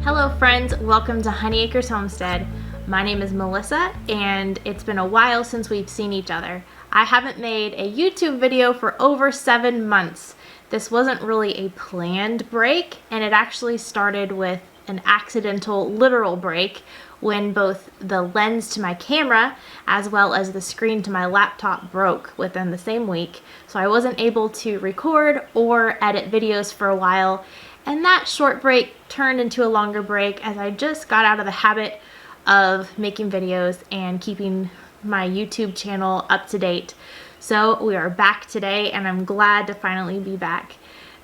Hello friends, welcome to Honey Acres Homestead. My name is Melissa and it's been a while since we've seen each other. I haven't made a YouTube video for over 7 months. This wasn't really a planned break, and it actually started with an accidental literal break when both the lens to my camera as well as the screen to my laptop broke within the same week. So I wasn't able to record or edit videos for a while, and that short break turned into a longer break as I just got out of the habit of making videos and keeping my YouTube channel up to date. So we are back today and I'm glad to finally be back.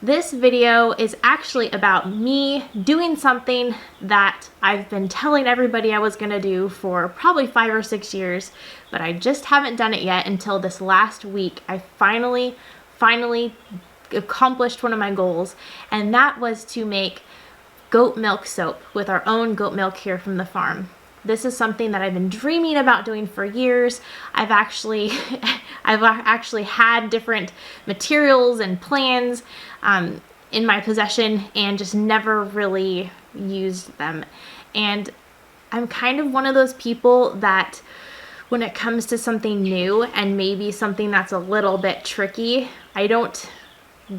This video is actually about me doing something that I've been telling everybody I was gonna do for probably 5 or 6 years, but I just haven't done it yet until this last week. I finally accomplished one of my goals, and that was to make goat milk soap with our own goat milk here from the farm. This is something that I've been dreaming about doing for years. I've actually had different materials and plans in my possession and just never really used them. And I'm kind of one of those people that when it comes to something new and maybe something that's a little bit tricky, I don't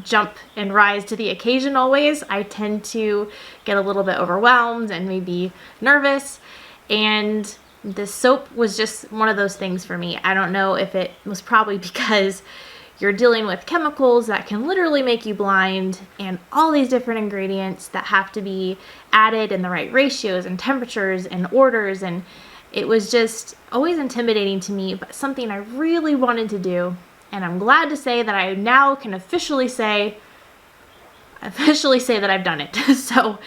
jump and rise to the occasion always. I tend to get a little bit overwhelmed and maybe nervous. And this soap was just one of those things for me. I don't know if it was probably because you're dealing with chemicals that can literally make you blind and all these different ingredients that have to be added in the right ratios and temperatures and orders. And it was just always intimidating to me, but something I really wanted to do. And I'm glad to say that I now can officially say that I've done it. So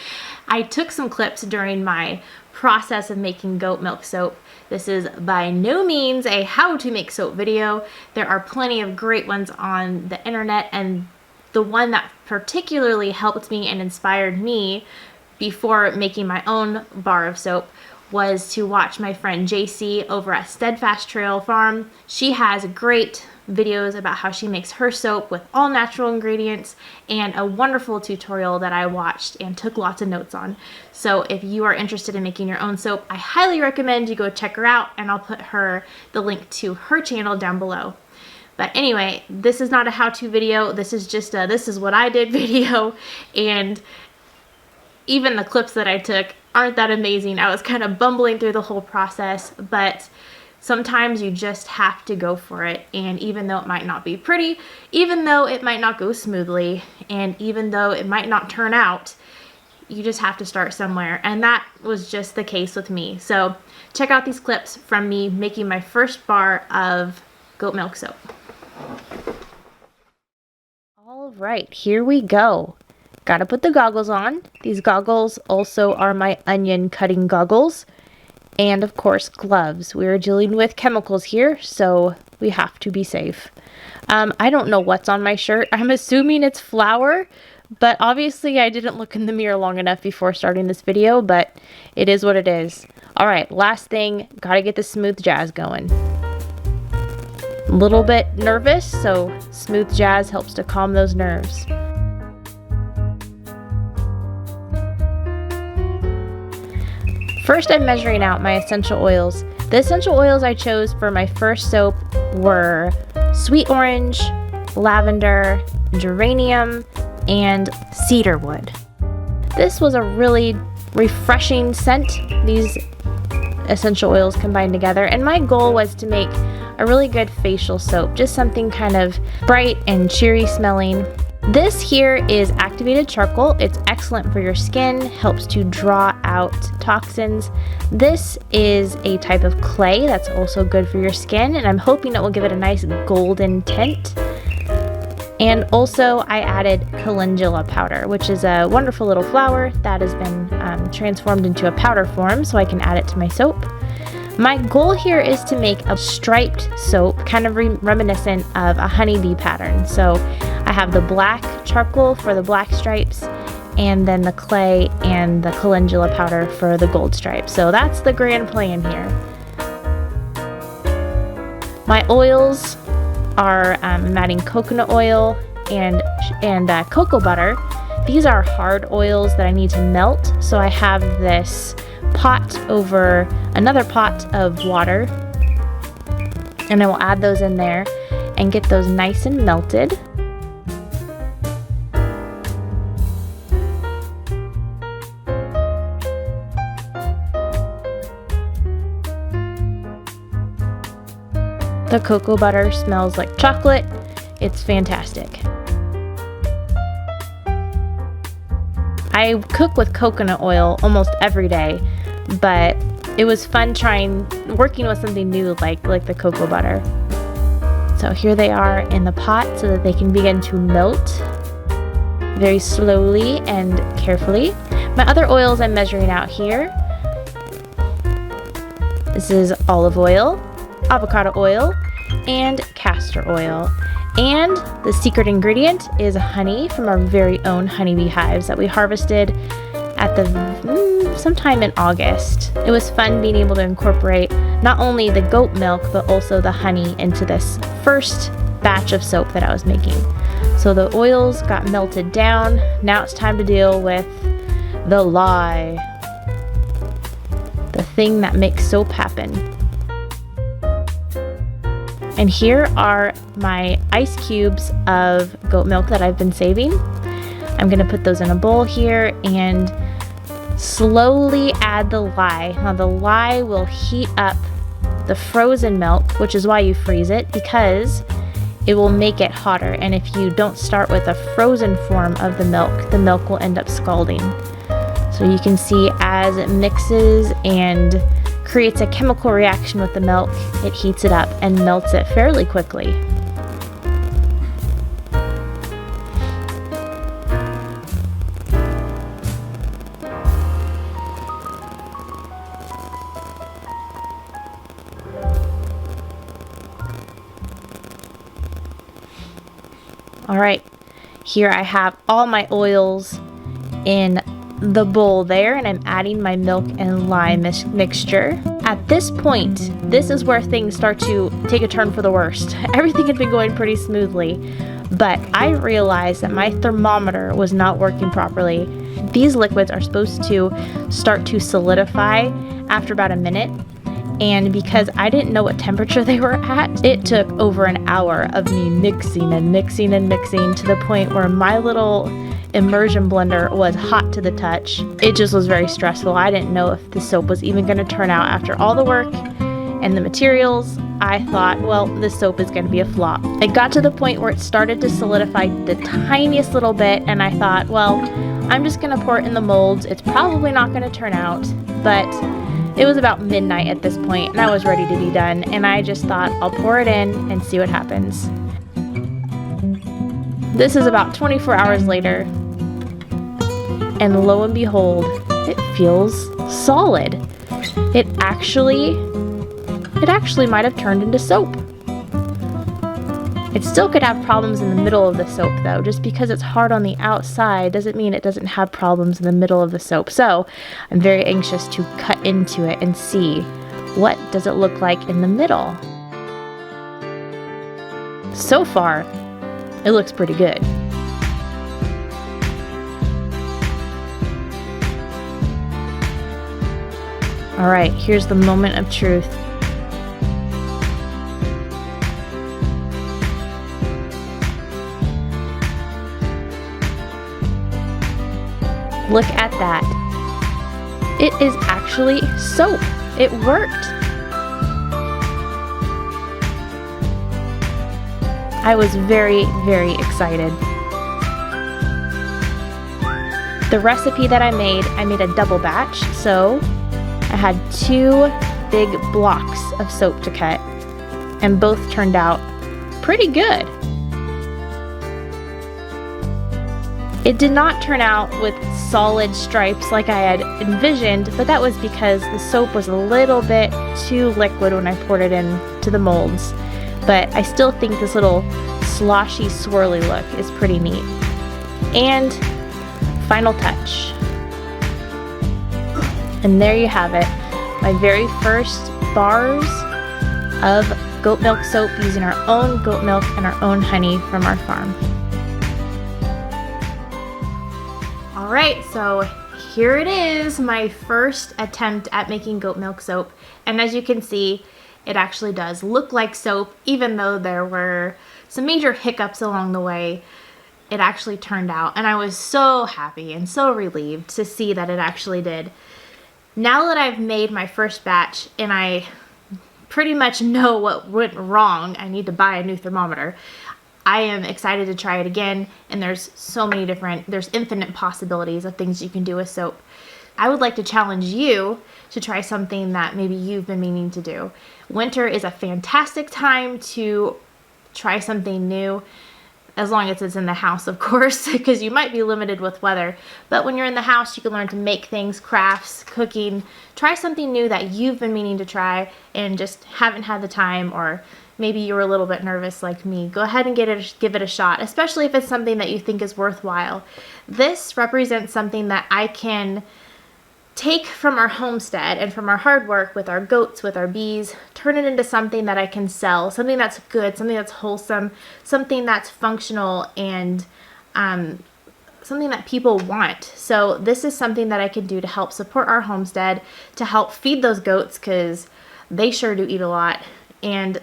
I took some clips during my process of making goat milk soap. This is by no means a how to make soap video. There are plenty of great ones on the internet, and the one that particularly helped me and inspired me before making my own bar of soap was to watch my friend JC over at Steadfast Trail Farm. She has great videos about how she makes her soap with all natural ingredients, and a wonderful tutorial that I watched and took lots of notes on. So if you are interested in making your own soap, I highly recommend you go check her out, and I'll put the link to her channel down below. But anyway, this is not a how-to video. This is just a this is what I did video, and even the clips that I took aren't that amazing. I was kind of bumbling through the whole process, but sometimes you just have to go for it. And even though it might not be pretty, even though it might not go smoothly, and even though it might not turn out, you just have to start somewhere. And that was just the case with me. So check out these clips from me making my first bar of goat milk soap. All right, here we go. Gotta put the goggles on. These goggles also are my onion cutting goggles. And of course, gloves. We're dealing with chemicals here, so we have to be safe. I don't know what's on my shirt. I'm assuming it's flour, but obviously I didn't look in the mirror long enough before starting this video, but it is what it is. All right, last thing, gotta get the smooth jazz going. A little bit nervous, so smooth jazz helps to calm those nerves. First, I'm measuring out my essential oils. The essential oils I chose for my first soap were sweet orange, lavender, geranium, and cedarwood. This was a really refreshing scent, these essential oils combined together, and my goal was to make a really good facial soap, just something kind of bright and cheery smelling. This here is activated charcoal. It's excellent for your skin, helps to draw out toxins. This is a type of clay that's also good for your skin, and I'm hoping it will give it a nice golden tint. And also I added calendula powder, which is a wonderful little flower that has been transformed into a powder form, so I can add it to my soap. My goal here is to make a striped soap, kind of reminiscent of a honeybee pattern. So I have the black charcoal for the black stripes, and then the clay and the calendula powder for the gold stripes. So that's the grand plan here. My oils are I'm adding coconut oil and cocoa butter. These are hard oils that I need to melt, so I have this pot over another pot of water, and I will add those in there and get those nice and melted. The cocoa butter smells like chocolate. It's fantastic. I cook with coconut oil almost every day, but it was fun working with something new like the cocoa butter. So here they are in the pot so that they can begin to melt very slowly and carefully. My other oils I'm measuring out here. This is olive oil, avocado oil, and castor oil. And the secret ingredient is honey from our very own honeybee hives that we harvested at sometime in August. It was fun being able to incorporate not only the goat milk but also the honey into this first batch of soap that I was making. So the oils got melted down. Now it's time to deal with the lye, the thing that makes soap happen. And here are my ice cubes of goat milk that I've been saving. I'm gonna put those in a bowl here and slowly add the lye. Now the lye will heat up the frozen milk, which is why you freeze it, because it will make it hotter. And if you don't start with a frozen form of the milk will end up scalding. So you can see as it mixes and creates a chemical reaction with the milk, it heats it up and melts it fairly quickly. All right, here I have all my oils in the bowl there, and I'm adding my milk and lye mixture. At this point, this is where things start to take a turn for the worst. Everything had been going pretty smoothly, but I realized that my thermometer was not working properly. These liquids are supposed to start to solidify after about a minute, and because I didn't know what temperature they were at, it took over an hour of me mixing and mixing and mixing to the point where my little immersion blender was hot to the touch. It just was very stressful. I didn't know if the soap was even going to turn out after all the work and the materials. I thought, well, this soap is going to be a flop. It got to the point where it started to solidify the tiniest little bit, and I thought, well, I'm just going to pour it in the molds. It's probably not going to turn out, but it was about midnight at this point, and I was ready to be done, and I just thought, I'll pour it in and see what happens. This is about 24 hours later, and lo and behold, it feels solid. It actually might have turned into soap. It still could have problems in the middle of the soap though. Just because it's hard on the outside doesn't mean it doesn't have problems in the middle of the soap. So I'm very anxious to cut into it and see what does it look like in the middle. So far, it looks pretty good. All right, here's the moment of truth. Look at that. It is actually soap. It worked. I was very, very excited. The recipe that I made a double batch, so I had 2 big blocks of soap to cut, and both turned out pretty good. It did not turn out with solid stripes like I had envisioned, but that was because the soap was a little bit too liquid when I poured it into the molds. But I still think this little sloshy, swirly look is pretty neat. And final touch. And there you have it, my very first bars of goat milk soap using our own goat milk and our own honey from our farm. All right, so here it is, my first attempt at making goat milk soap. And as you can see, it actually does look like soap, even though there were some major hiccups along the way. It actually turned out, and I was so happy and so relieved to see that it actually did. Now that I've made my first batch and I pretty much know what went wrong, I need to buy a new thermometer. I am excited to try it again, and there's infinite possibilities of things you can do with soap. I would like to challenge you to try something that maybe you've been meaning to do. Winter is a fantastic time to try something new, as long as it's in the house, of course, because you might be limited with weather. But when you're in the house, you can learn to make things, crafts, cooking. Try something new that you've been meaning to try and just haven't had the time, or maybe you were a little bit nervous like me. Go ahead and give it a shot, especially if it's something that you think is worthwhile. This represents something that I can take from our homestead and from our hard work with our goats, with our bees, turn it into something that I can sell, something that's good, something that's wholesome, something that's functional, and something that people want. So this is something that I can do to help support our homestead, to help feed those goats, because they sure do eat a lot, and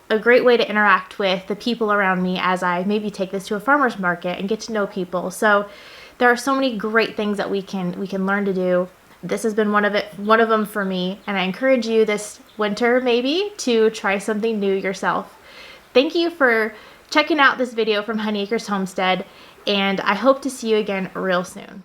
a great way to interact with the people around me as I maybe take this to a farmer's market and get to know people. So there are so many great things that we can learn to do. This has been one of them for me, and I encourage you this winter maybe to try something new yourself. Thank you for checking out this video from Honey Acres Homestead, and I hope to see you again real soon.